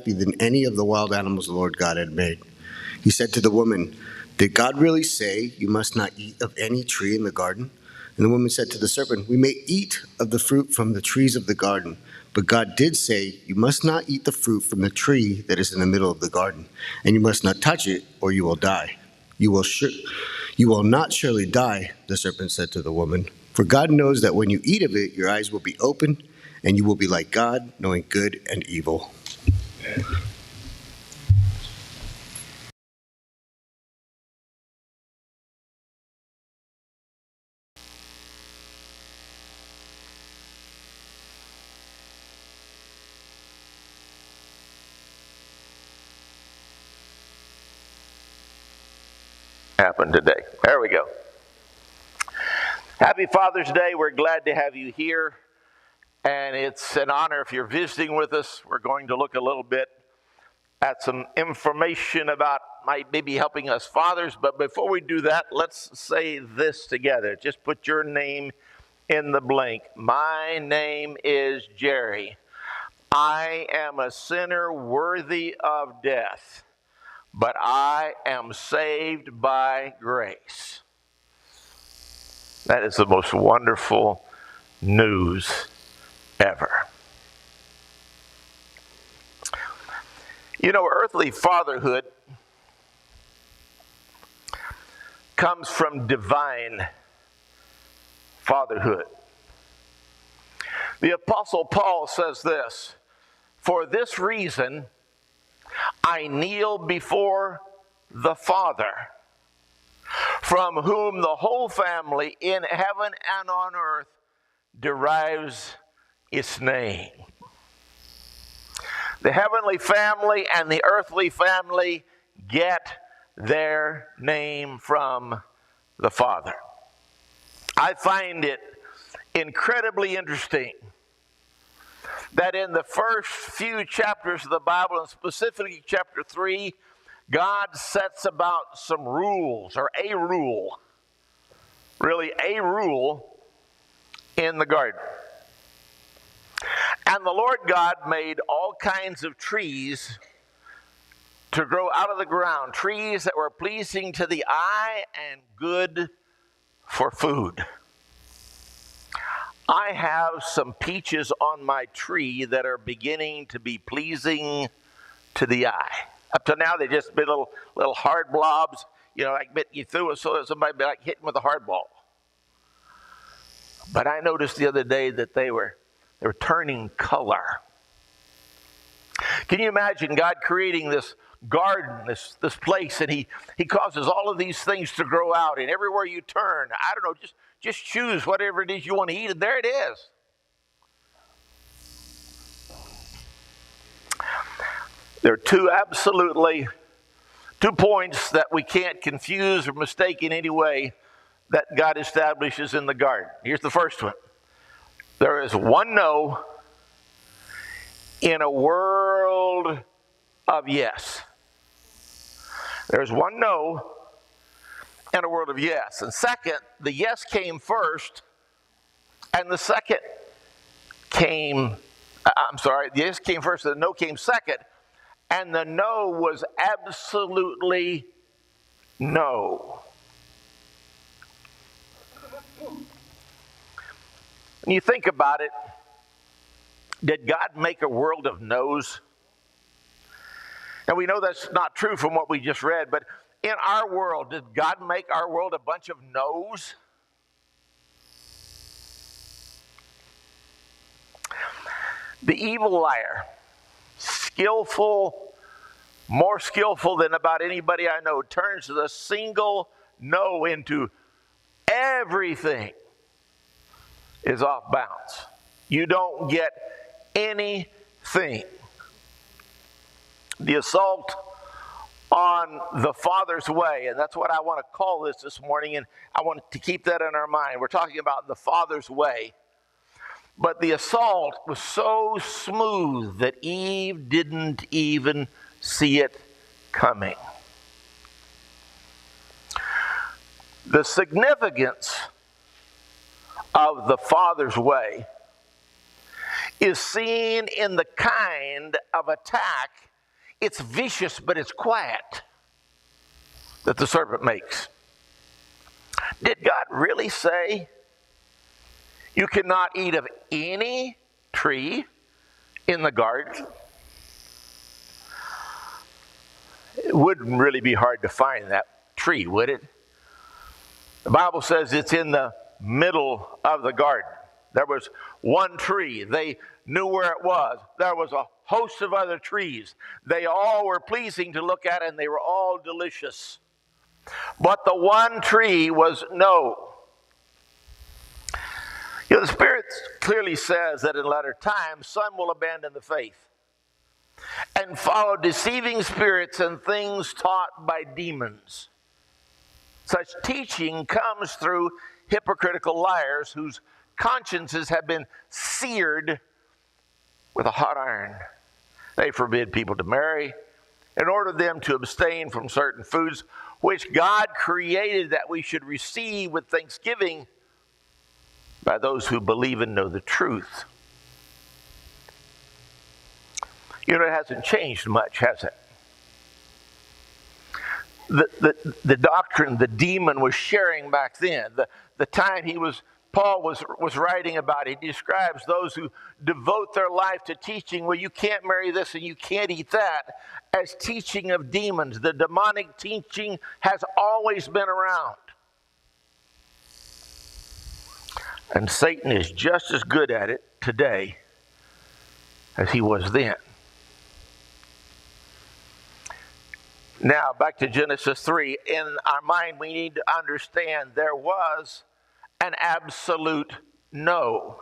than any of the wild animals the Lord God had made. He said to the woman, "Did God really say you must not eat of any tree in the garden?" And the woman said to the serpent, "We may eat of the fruit from the trees of the garden, but God did say, you must not eat the fruit from the tree that is in the middle of the garden, and you must not touch it, or you will die. You will not surely die," the serpent said to the woman, "for God knows that when you eat of it, your eyes will be opened, and you will be like God, knowing good and evil." Happened today. There we go. Happy Father's Day. We're glad to have you here. And it's an honor if you're visiting with us. We're going to look a little bit at some information about maybe helping us fathers. But before we do that, let's say this together. Just put your name in the blank. My name is Jerry. I am a sinner worthy of death, but I am saved by grace. That is the most wonderful news ever. You know, earthly fatherhood comes from divine fatherhood. The Apostle Paul says this, "For this reason I kneel before the Father, from whom the whole family in heaven and on earth derives its name." The heavenly family and the earthly family get their name from the Father. I find it incredibly interesting that in the first few chapters of the Bible, and specifically chapter 3, God sets about some rules, or a rule, really a rule in the garden. And the Lord God made all kinds of trees to grow out of the ground, trees that were pleasing to the eye and good for food. I have some peaches on my tree that are beginning to be pleasing to the eye. Up to now, they just been little hard blobs. You know, like you threw it so somebody be like hitting with a hard ball. But I noticed the other day that they were turning color. Can you imagine God creating this garden, this place, and he causes all of these things to grow out, and everywhere you turn, I don't know, just choose whatever it is you want to eat, and there it is. There are two points that we can't confuse or mistake in any way that God establishes in the garden. Here's the first one. There is one no in a world of yes. There's one no in a world of yes. And second, the yes came first, and the yes came first, and the no came second, and the no was absolutely no. When you think about it, did God make a world of no's? And we know that's not true from what we just read, but in our world, did God make our world a bunch of no's? The evil liar, more skillful than about anybody I know, turns the single no into everything is off bounds. You don't get anything. The assault on the Father's way, and that's what I want to call this morning, and I want to keep that in our mind. We're talking about the Father's way. But the assault was so smooth that Eve didn't even see it coming. The significance of the Father's way is seen in the kind of attack It's vicious, but it's quiet that the serpent makes. Did God really say you cannot eat of any tree in the garden? It wouldn't really be hard to find that tree, would it? The Bible says it's in the middle of the garden. There was one tree. They knew where it was. There was a host of other trees. They all were pleasing to look at, and they were all delicious. But the one tree was no. You know, the Spirit clearly says that in latter times, some will abandon the faith and follow deceiving spirits and things taught by demons. Such teaching comes through hypocritical liars whose consciences have been seared with a hot iron. They forbid people to marry and order them to abstain from certain foods which God created that we should receive with thanksgiving by those who believe and know the truth. You know, it hasn't changed much, has it? The doctrine the demon was sharing back then, the time Paul was writing about it, he describes those who devote their life to teaching, well, you can't marry this and you can't eat that, as teaching of demons. The demonic teaching has always been around. And Satan is just as good at it today as he was then. Now, back to Genesis 3. In our mind, we need to understand there was an absolute no.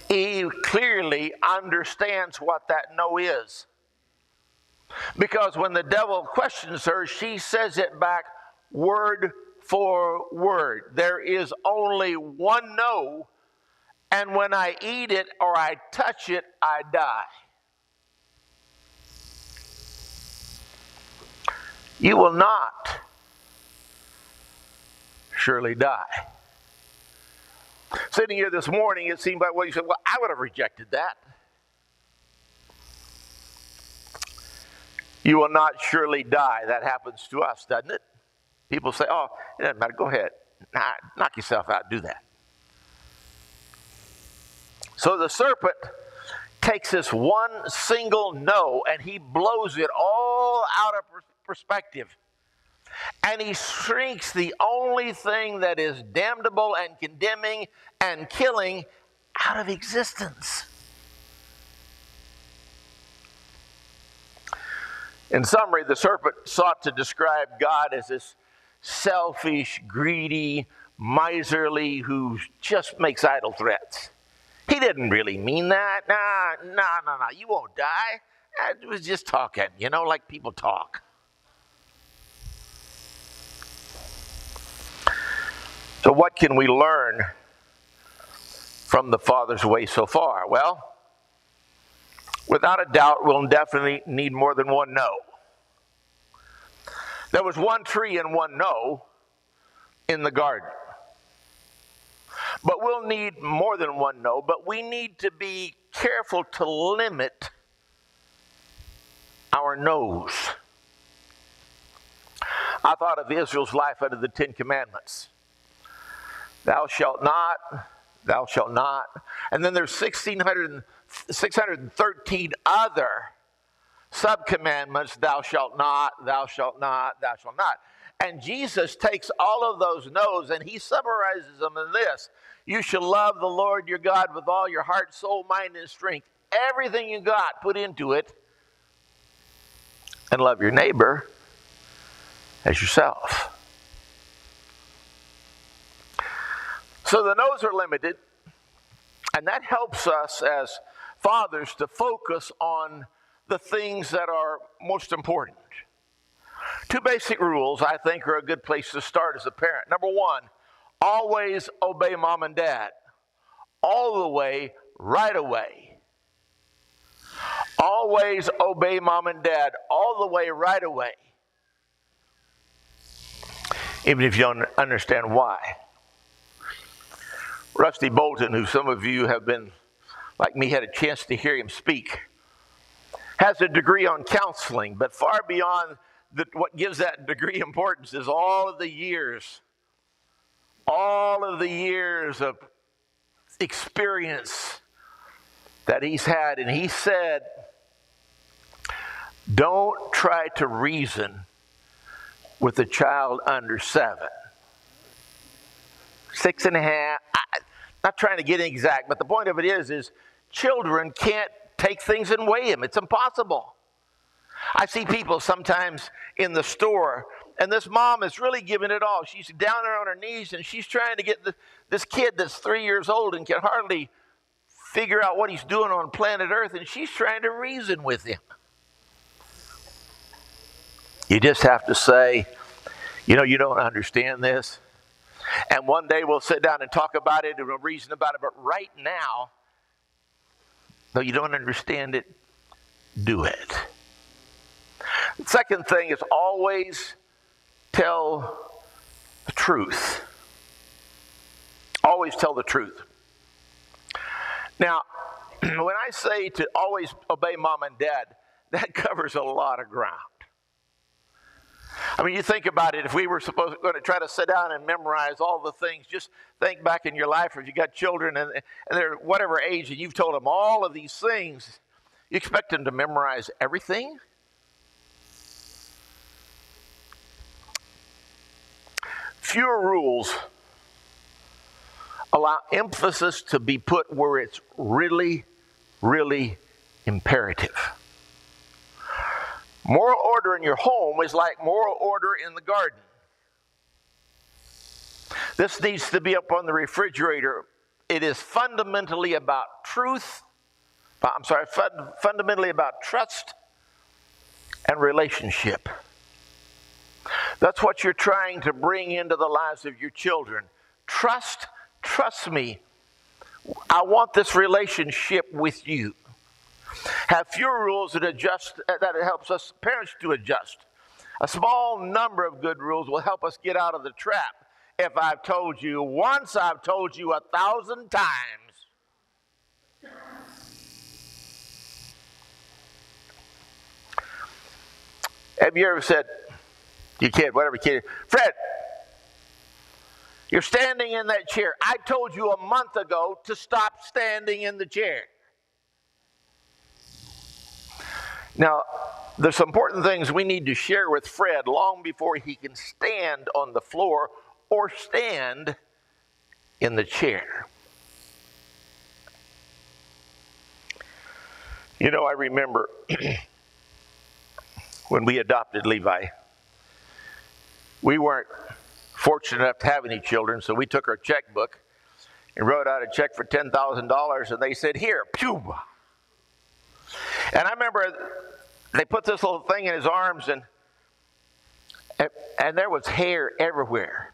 Eve clearly understands what that no is. Because when the devil questions her, she says it back word for word. There is only one no, and when I eat it or I touch it, I die. You will not surely die. Sitting here this morning, it seemed like, well, you said, well, I would have rejected that. You will not surely die. That happens to us, doesn't it? People say, oh, it doesn't matter. Go ahead. Knock yourself out. Do that. So the serpent takes this one single no and he blows it all out of perspective. And he shrinks the only thing that is damnable and condemning and killing out of existence. In summary, the serpent sought to describe God as this selfish, greedy, miserly who just makes idle threats. He didn't really mean that. No, you won't die. It was just talking, like people talk. So what can we learn from the Father's way so far? Well, without a doubt, we'll definitely need more than one no. There was one tree and one no in the garden. But we'll need more than one no, but we need to be careful to limit our no's. I thought of Israel's life under the Ten Commandments. Thou shalt not, thou shalt not. And then there's 613 other sub-commandments, thou shalt not, thou shalt not, thou shalt not. And Jesus takes all of those no's and he summarizes them in this. You shall love the Lord your God with all your heart, soul, mind, and strength. Everything you got, put into it. And love your neighbor as yourself. So the no's are limited. And that helps us as fathers to focus on the things that are most important. Two basic rules, I think, are a good place to start as a parent. Number one, always obey mom and dad. All the way, right away. Always obey mom and dad. All the way, right away. Even if you don't understand why. Rusty Bolton, who some of you have been, like me, had a chance to hear him speak. has a degree on counseling, but far beyond what gives that degree importance is all of the years of experience that he's had. And he said, don't try to reason with a child under 7. 6.5, not trying to get exact, but the point of it is children can't take things and weigh them. It's impossible. I see people sometimes in the store, and this mom is really giving it all. She's down there on her knees, and she's trying to get this kid that's 3 years old and can hardly figure out what he's doing on planet Earth, and she's trying to reason with him. You just have to say, you don't understand this. And one day we'll sit down and talk about it and we'll reason about it. But right now, though you don't understand it, do it. The second thing is always tell the truth. Always tell the truth. Now, when I say to always obey mom and dad, that covers a lot of ground. I mean, you think about it, if we were going to try to sit down and memorize all the things, just think back in your life, if you got children and they're whatever age and you've told them all of these things, you expect them to memorize everything? Fewer rules allow emphasis to be put where it's really, really imperative. Moral order in your home is like moral order in the garden. This needs to be up on the refrigerator. It is fundamentally about fundamentally about trust and relationship. That's what you're trying to bring into the lives of your children. Trust me. I want this relationship with you. Have fewer rules that it helps us parents to adjust. A small number of good rules will help us get out of the trap. If I've told you once, I've told you 1,000 times. Have you ever said to your kid, whatever kid, Fred, you're standing in that chair. I told you a month ago to stop standing in the chair. Now, there's some important things we need to share with Fred long before he can stand on the floor or stand in the chair. I remember when we adopted Levi, we weren't fortunate enough to have any children, so we took our checkbook and wrote out a check for $10,000, and they said, here, pew. And I remember they put this little thing in his arms, and there was hair everywhere.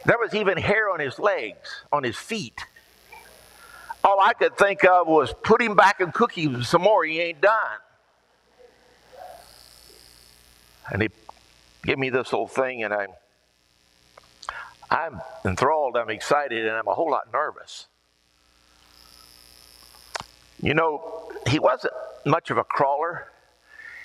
There was even hair on his legs, on his feet. All I could think of was put him back and cook him some more. He ain't done. And he gave me this little thing, and I'm enthralled, I'm excited, and I'm a whole lot nervous. He wasn't much of a crawler.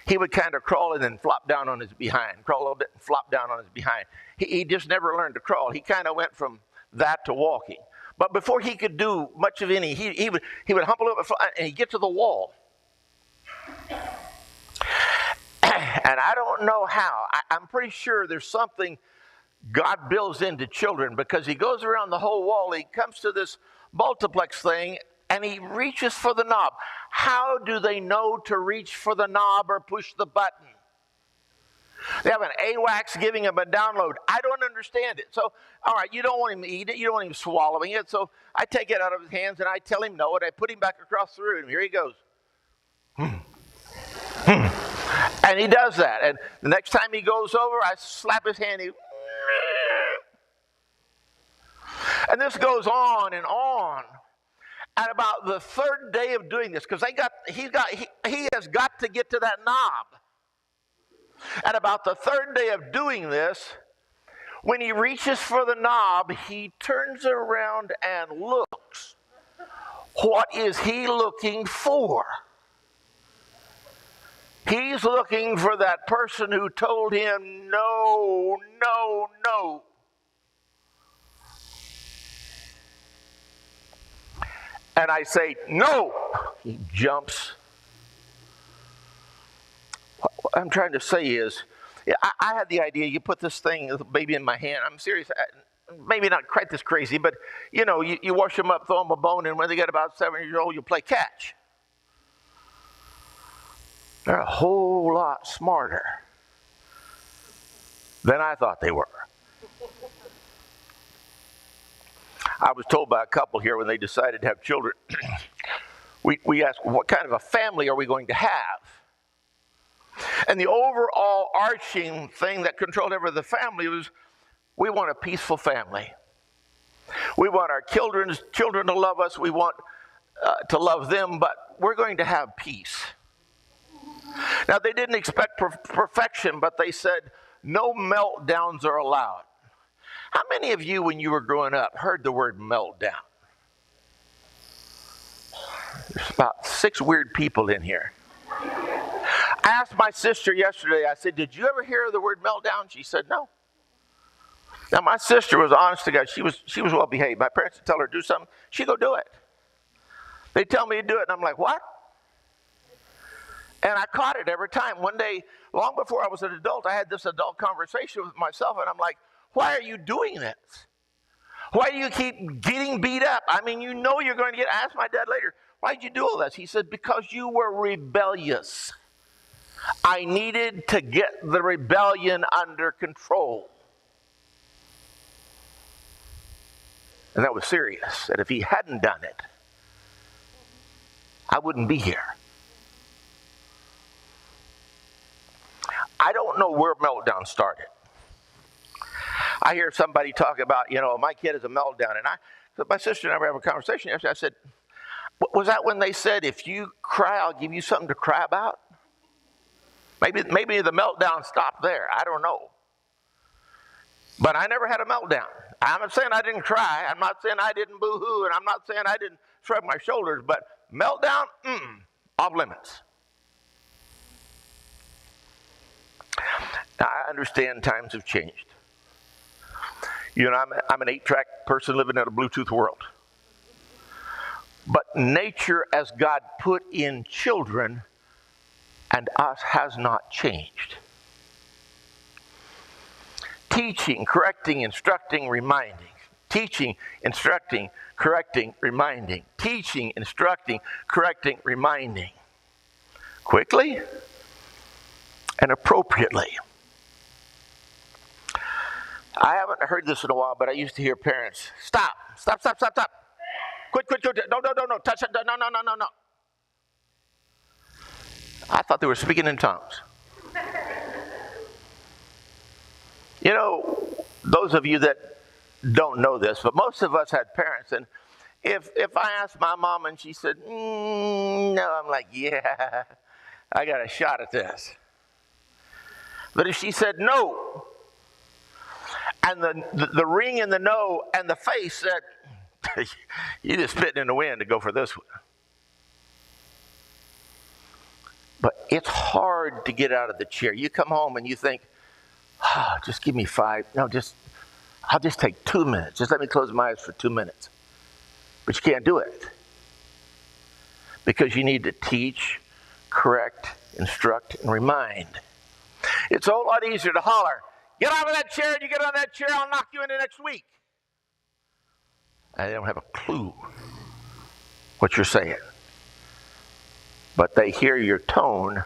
He would kind of crawl and then flop down on his behind, crawl a little bit and flop down on his behind. He just never learned to crawl. He kind of went from that to walking. But before he could do much of any, he would hump a little bit and he'd get to the wall. And I don't know how. I'm pretty sure there's something God builds into children, because he goes around the whole wall. He comes to this multiplex thing, and he reaches for the knob. How do they know to reach for the knob or push the button? They have an AWACS giving him a download. I don't understand it. So, all right, you don't want him to eat it. You don't want him swallowing it. So I take it out of his hands, and I tell him no, and I put him back across the room. Here he goes. And he does that. And the next time he goes over, I slap his hand. And this goes on and on. At about the third day of doing this, because he has got to get to that knob. At about the third day of doing this, when he reaches for the knob, he turns around and looks. What is he looking for? He's looking for that person who told him no, no, no. And I say, no. He jumps. What I'm trying to say is, I had the idea, you put this thing, this baby in my hand. I'm serious. Maybe not quite this crazy, but you wash them up, throw them a bone, and when they get about 7 years old, you play catch. They're a whole lot smarter than I thought they were. I was told by a couple here when they decided to have children, we asked, what kind of a family are we going to have? And the overall arching thing that controlled over the family was, we want a peaceful family. We want our children to love us. We want to love them, but we're going to have peace. Now, they didn't expect perfection, but they said no meltdowns are allowed. How many of you, when you were growing up, heard the word meltdown? There's about 6 weird people in here. I asked my sister yesterday, I said, did you ever hear the word meltdown? She said, no. Now, my sister was honest to God. She was well behaved. My parents would tell her to do something. She'd go do it. They'd tell me to do it, and I'm like, what? And I caught it every time. One day, long before I was an adult, I had this adult conversation with myself, and I'm like, why are you doing this? Why do you keep getting beat up? I mean, you're going to get, I asked my dad later, why'd you do all this? He said, because you were rebellious. I needed to get the rebellion under control. And that was serious. That if he hadn't done it, I wouldn't be here. I don't know where meltdown started. I hear somebody talk about, my kid is a meltdown. And my sister and I were having a conversation yesterday. I said, was that when they said, if you cry, I'll give you something to cry about? Maybe the meltdown stopped there. I don't know. But I never had a meltdown. I'm not saying I didn't cry. I'm not saying I didn't boo-hoo. And I'm not saying I didn't shrug my shoulders. But meltdown, off limits. Now, I understand times have changed. I'm an 8-track person living in a Bluetooth world. But nature as God put in children and us has not changed. Teaching, correcting, instructing, reminding. Teaching, instructing, correcting, reminding. Teaching, instructing, correcting, reminding. Quickly and appropriately. I haven't heard this in a while, but I used to hear parents, stop. Quit, no, touch it, no. I thought they were speaking in tongues. Those of you that don't know this, but most of us had parents, and if I asked my mom and she said, no, I'm like, yeah, I got a shot at this. But if she said no, and the ring in the no and the face said, you're just spitting in the wind to go for this one. But it's hard to get out of the chair. You come home and you think, just give me 5. No, I'll just take 2 minutes. Just let me close my eyes for 2 minutes. But you can't do it. Because you need to teach, correct, instruct, and remind. It's a whole lot easier to holler, get out of that chair, and you get on that chair, I'll knock you into next week. And they don't have a clue what you're saying. But they hear your tone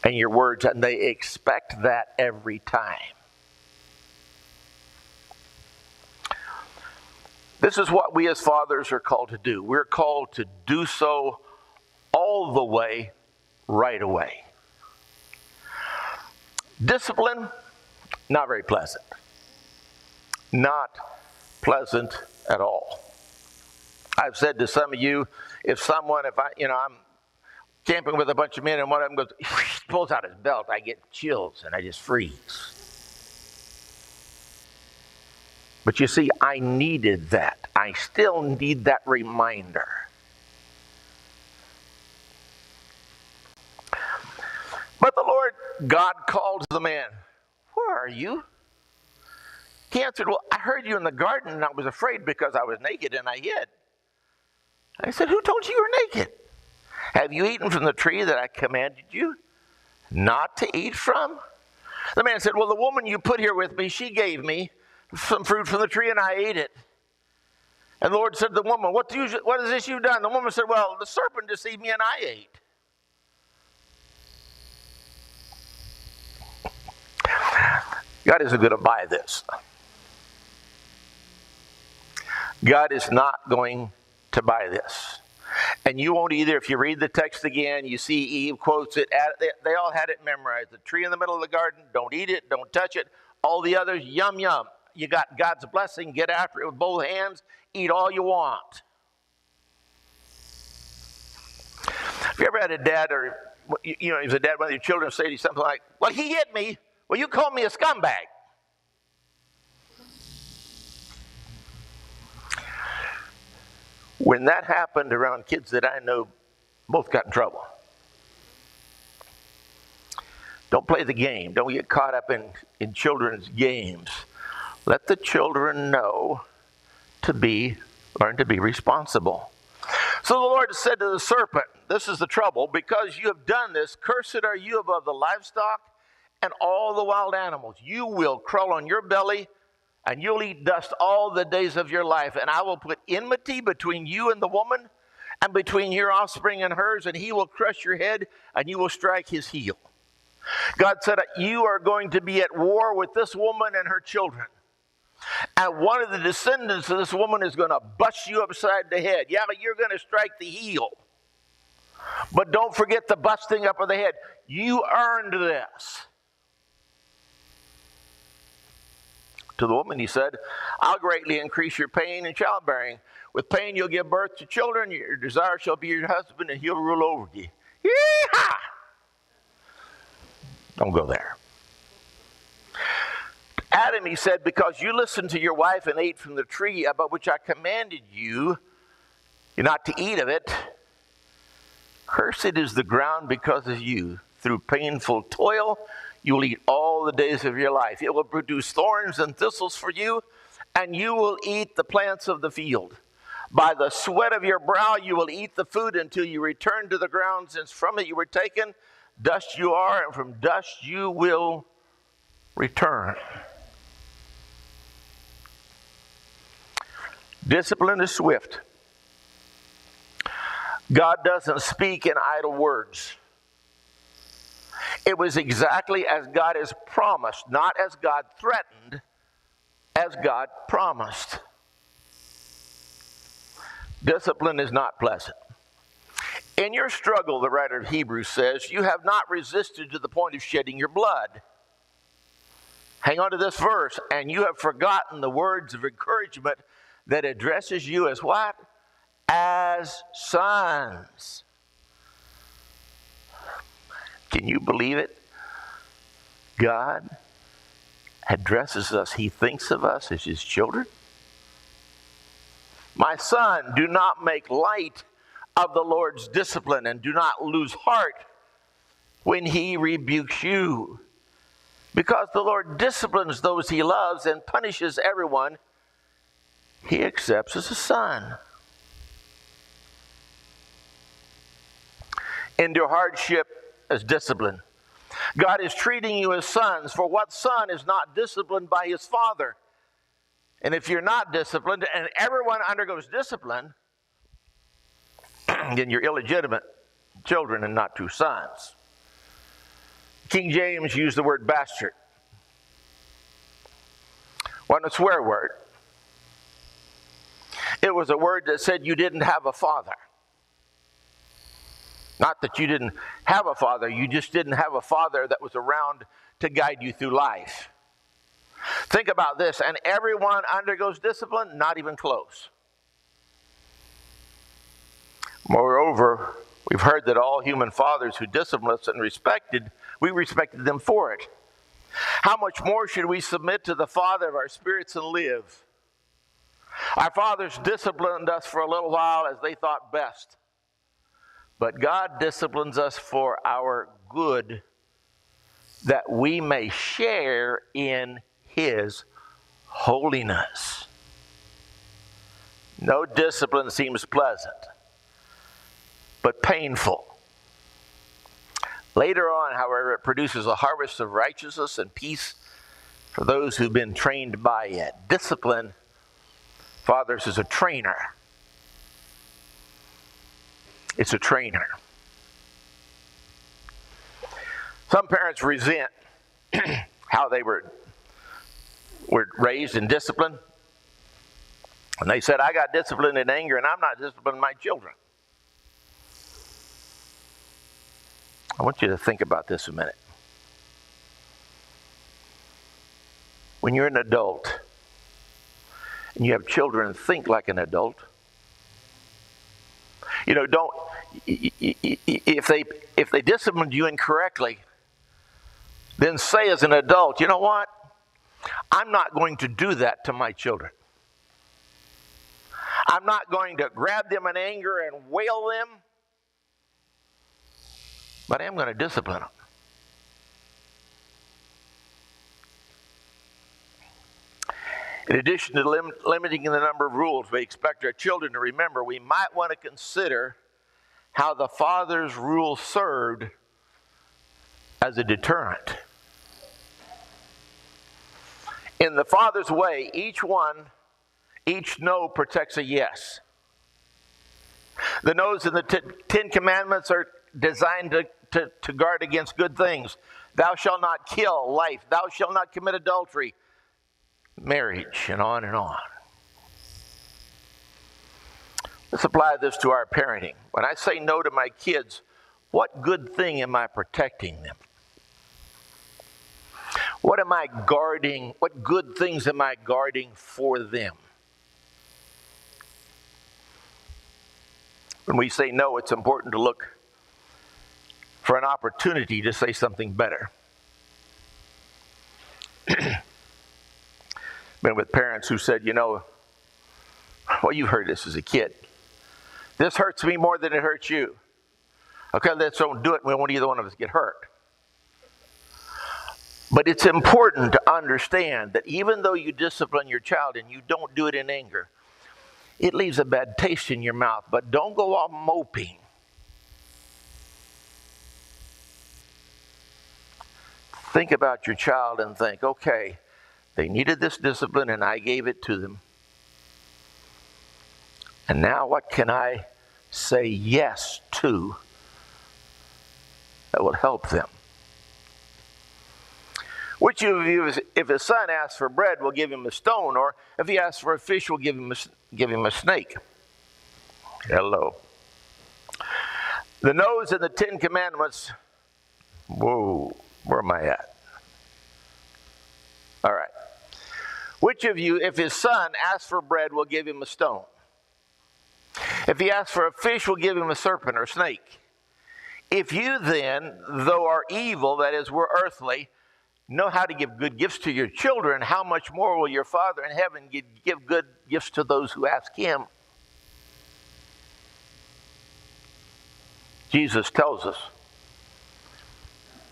and your words, and they expect that every time. This is what we as fathers are called to do. We're called to do so all the way, right away. Discipline, not very pleasant. Not pleasant at all. I've said to some of you, I'm camping with a bunch of men and one of them goes, pulls out his belt, I get chills and I just freeze. But you see, I needed that. I still need that reminder. But But the Lord God called the man. Where are you? He answered, well, I heard you in the garden, and I was afraid because I was naked, and I hid. I said, who told you you were naked? Have you eaten from the tree that I commanded you not to eat from? The man said, well, the woman you put here with me, she gave me some fruit from the tree, and I ate it. And the Lord said to the woman, what is this you've done? The woman said, well, the serpent deceived me, and I ate. God isn't going to buy this. God is not going to buy this. And you won't either. If you read the text again, you see Eve quotes it. They all had it memorized. The tree in the middle of the garden, don't eat it, don't touch it. All the others, yum, yum. You got God's blessing. Get after it with both hands. Eat all you want. Have you ever had a dad or, if a dad, one of your children say to you something like, well, he hit me. Well, you called me a scumbag. When that happened around kids that I know, both got in trouble. Don't play the game. Don't get caught up in children's games. Let the children know learn to be responsible. So the Lord said to the serpent, this is the trouble, because you have done this, cursed are you above the livestock and all the wild animals. You will crawl on your belly, and you'll eat dust all the days of your life. And I will put enmity between you and the woman, and between your offspring and hers, and he will crush your head, and you will strike his heel. God said, you are going to be at war with this woman and her children. And one of the descendants of this woman is going to bust you upside the head. Yeah, but you're going to strike the heel. But don't forget the busting up of the head. You earned this. To the woman he said, I'll greatly increase your pain and childbearing. With pain you'll give birth to children. Your desire shall be your husband, and he'll rule over you. Yee-haw! Don't go there. Adam, he said, because you listened to your wife and ate from the tree about which I commanded you not to eat of it, cursed is the ground because of you. Through painful toil, you will eat all the days of your life. It will produce thorns and thistles for you, and you will eat the plants of the field. By the sweat of your brow you will eat the food until you return to the ground, since from it you were taken. Dust you are, and from dust you will return. Discipline is swift. God doesn't speak in idle words. It was exactly as God has promised, not as God threatened, as God promised. Discipline is not pleasant. In your struggle, the writer of Hebrews says, you have not resisted to the point of shedding your blood. Hang on to this verse. And you have forgotten the words of encouragement that addresses you as what? As sons. Can you believe it? God addresses us. He thinks of us as his children. My son, do not make light of the Lord's discipline, and do not lose heart when he rebukes you. Because the Lord disciplines those he loves and punishes everyone he accepts as a son. Endure hardship as discipline. God is treating you as sons, for what son is not disciplined by his father? And if you're not disciplined, and everyone undergoes discipline, then you're illegitimate children and not true sons. King James used the word bastard. Wasn't a swear word. It was a word that said you didn't have a father. Not that you didn't have a father, you just didn't have a father that was around to guide you through life. Think about this, and everyone undergoes discipline, not even close. Moreover, we've heard that all human fathers who disciplined us and we respected them for it. How much more should we submit to the Father of our spirits and live? Our fathers disciplined us for a little while as they thought best. But God disciplines us for our good that we may share in his holiness. No discipline seems pleasant, but painful. Later on, however, it produces a harvest of righteousness and peace for those who've been trained by it. Discipline, fathers, is a trainer. It's a trainer. Some parents resent how they were raised in discipline. And they said, I got disciplined in anger, and I'm not disciplining my children. I want you to think about this a minute. When you're an adult and you have children, think like an adult. You know, don't, if they disciplined you incorrectly, then say as an adult, you know what? I'm not going to do that to my children. I'm not going to grab them in anger and wail them, but I am going to discipline them. In addition to limiting the number of rules we expect our children to remember, we might want to consider how the Father's rule served as a deterrent. In the Father's way, each no protects a yes. The no's in the Ten Commandments are designed to guard against good things. Thou shalt not kill, life. Thou shalt not commit adultery, marriage, and on and on. Let's apply this to our parenting. When I say no to my kids, what good thing am I protecting them? What am I guarding? What good things am I guarding for them? When we say no, it's important to look for an opportunity to say something better. Been with parents who said, you know, well, you heard this as a kid. This hurts me more than it hurts you. Okay, let's don't do it. We won't either one of us get hurt. But it's important to understand that even though you discipline your child and you don't do it in anger, it leaves a bad taste in your mouth. But don't go all moping. Think about your child and think, okay, they needed this discipline and I gave it to them. And now what can I say yes to that will help them? Which of you, if his son asks for bread, will give him a stone? Or if he asks for a fish, will give him a snake? Hello. The no's in the Ten Commandments. Whoa, where am I at? All right. Which of you, if his son asks for bread, will give him a stone? If he asks for a fish, will give him a serpent or snake? If you then, though are evil, that is, we're earthly, know how to give good gifts to your children, how much more will your Father in heaven give good gifts to those who ask him? Jesus tells us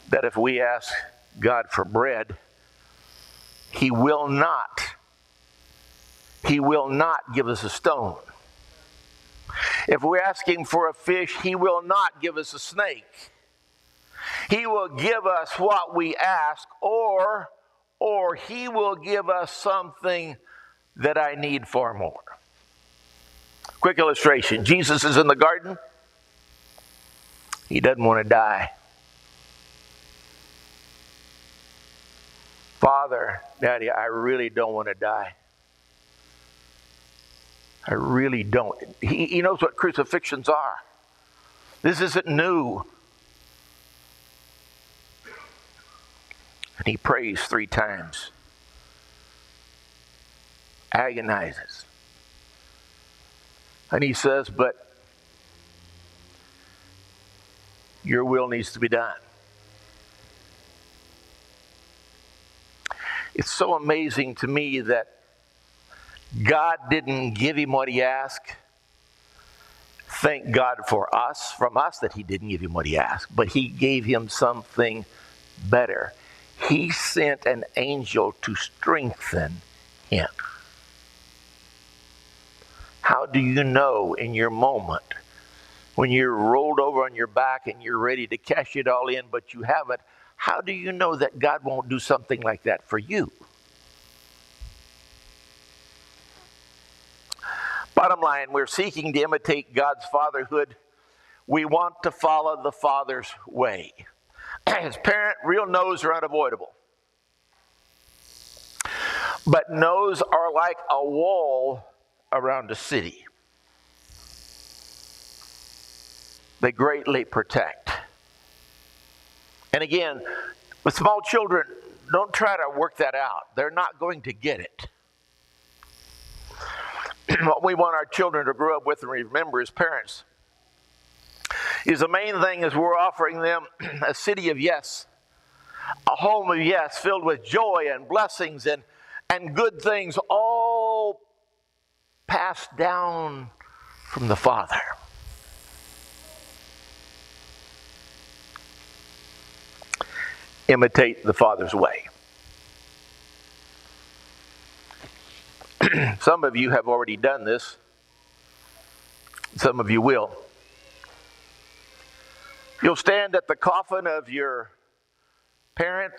that if we ask God for bread, He will not give us a stone. If we're asking for a fish, He will not give us a snake. He will give us what we ask, or He will give us something that I need far more. Quick illustration. Jesus is in the garden. He doesn't want to die. Father, Daddy, I really don't want to die. I really don't. He knows what crucifixions are. This isn't new. And he prays 3 times. Agonizes. And he says, but your will needs to be done. It's so amazing to me that God didn't give him what he asked. Thank God from us that he didn't give him what he asked, but he gave him something better. He sent an angel to strengthen him. How do you know in your moment, when you're rolled over on your back and you're ready to cash it all in, but you haven't, how do you know that God won't do something like that for you? Bottom line, we're seeking to imitate God's fatherhood. We want to follow the Father's way. As parent, real no's are unavoidable. But no's are like a wall around a city. They greatly protect. And again, with small children, don't try to work that out. They're not going to get it. What we want our children to grow up with and remember as parents is the main thing is we're offering them a city of yes, a home of yes, filled with joy and blessings and good things, all passed down from the Father. Imitate the Father's way. Some of you have already done this. Some of you will. You'll stand at the coffin of your parents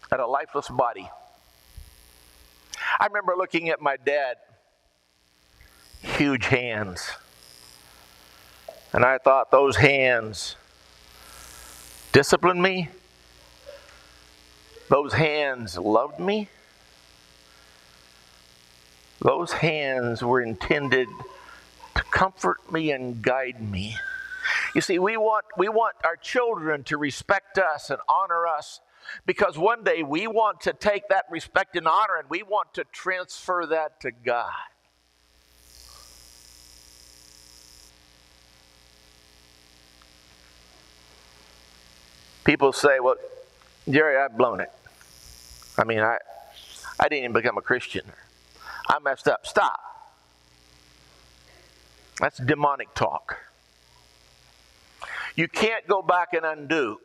at a lifeless body. I remember looking at my dad, huge hands, and I thought those hands disciplined me. Those hands loved me. Those hands were intended to comfort me and guide me. You see, we want our children to respect us and honor us because one day we want to take that respect and honor and we want to transfer that to God. People say, well, Jerry, I've blown it. I mean, I didn't even become a Christian. I messed up. Stop. That's demonic talk. You can't go back and undo.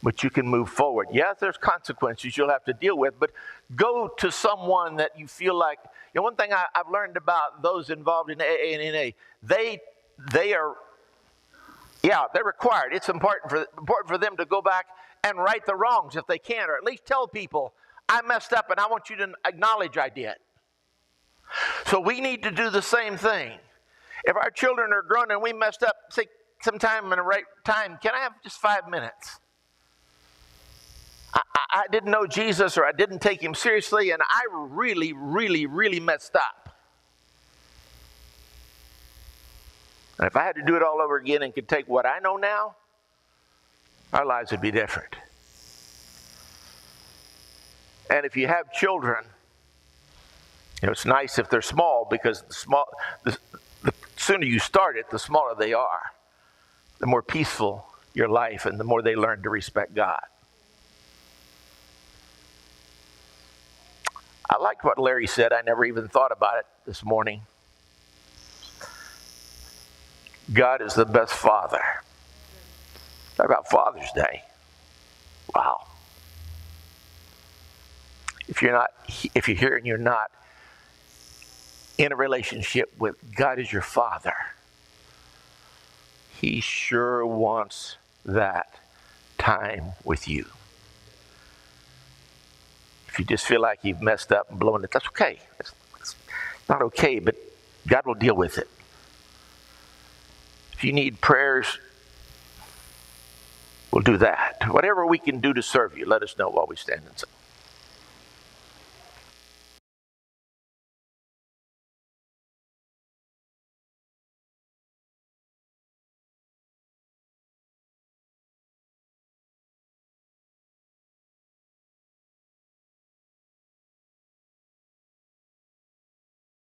But you can move forward. Yes, there's consequences you'll have to deal with, but go to someone that you feel like, one thing I've learned about those involved in AA and NA, they are, they're required. It's important for them to go back and right the wrongs if they can, or at least tell people, I messed up and I want you to acknowledge I did. So we need to do the same thing. If our children are grown and we messed up, say sometime in the right time, can I have just 5 minutes? I didn't know Jesus or I didn't take him seriously and I really, really, really messed up. And if I had to do it all over again and could take what I know now, our lives would be different. And if you have children, it's nice if they're small because the sooner you start it, the smaller they are. The more peaceful your life and the more they learn to respect God. I liked what Larry said. I never even thought about it this morning. God is the best father. Talk about Father's Day. Wow. If you're here and you're not in a relationship with God as your Father, He sure wants that time with you. If you just feel like you've messed up and blown it, that's okay. It's not okay, but God will deal with it. If you need prayers, we'll do that. Whatever we can do to serve you, let us know while we stand and sing.